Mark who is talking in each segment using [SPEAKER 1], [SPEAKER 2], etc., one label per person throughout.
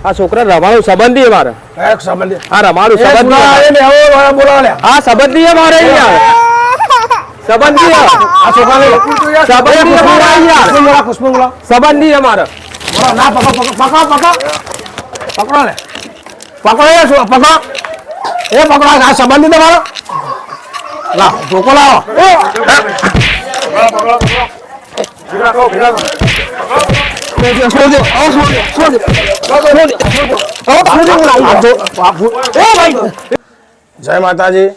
[SPEAKER 1] આ છોકરા રમાડું સંબંધી મારે હા રમાડું સંબંધી હા સંબંધી મારે સંબંધી સંબંધી અમારે
[SPEAKER 2] પકડો ને પકડો એ પકડો આ સંબંધી તમારો લાવો ધોકો લાવો જય માતાજી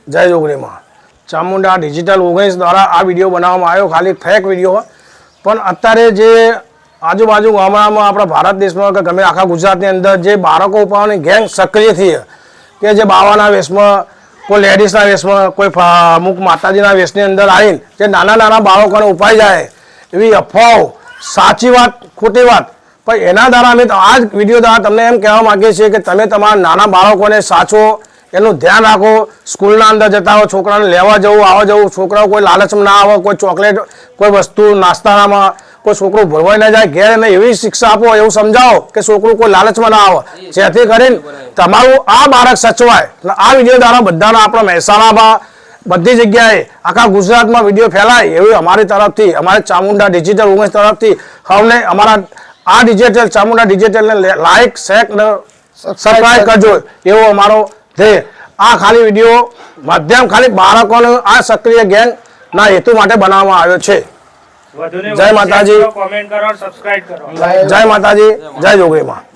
[SPEAKER 2] જય જોગણીમાં ચામુંડા ડિજિટલ 19 દ્વારા આ વિડીયો બનાવવામાં આવ્યો ખાલી ફેક વિડીયો પણ અત્યારે જે આજુબાજુ ગામડામાં આપણા ભારત દેશમાં કે ગમે આખા ગુજરાતની અંદર જે બાળકો ઉપરની ગેંગ સક્રિય થઈ કે જે બાવાના વેશમાં કોઈ લેડીઝના વેશમાં કોઈ અમુક માતાજીના વેશની અંદર આવીને જે નાના નાના બાળકોને ઉપાઈ જાય એવી અફવાઓ સાચી વાત ખોટી વાત પણ એના દ્વારા અમે આ જ વિડીયો દ્વારા તમને એમ કહેવા માગીએ છીએ કે તમે તમારા નાના બાળકોને સાચો એનું ધ્યાન રાખો સ્કૂલના અંદર જતા હો છોકરાને લેવા જવું આવવા જવું છોકરાઓ કોઈ લાલચમાં ના આવે કોઈ ચોકલેટ કોઈ વસ્તુ નાસ્તાનામાં કોઈ છોકરું ભરવાઈ ના જાય ઘેર એને એવી શિક્ષા આપો એવું સમજાવો કે છોકરું કોઈ લાલચમાં ના આવે જેથી કરીને તમારું આ બાળક સચવાય આ વિડીયો દ્વારા બધાના આપણા મહેસાણામાં બધી જગ્યાએ આખા ગુજરાતમાં વિડીયો ફેલાય એવી અમારી તરફથી અમારે ચામુંડા ડિજિટલ 19 તરફથી હવે અમારા આ ડિજિટલ ચામુંડા ડિજિટલને લાઈક શેર અને સબસ્ક્રાઇબ કરજો એવો અમારો ધ્યેય આ ખાલી વિડીયો માધ્યમ ખાલી બાળકોને આ સક્રિય ગેંગ ના હેતુ માટે બનાવવામાં આવ્યો છે જય માતાજી જય માતાજી જય જોગણીમાં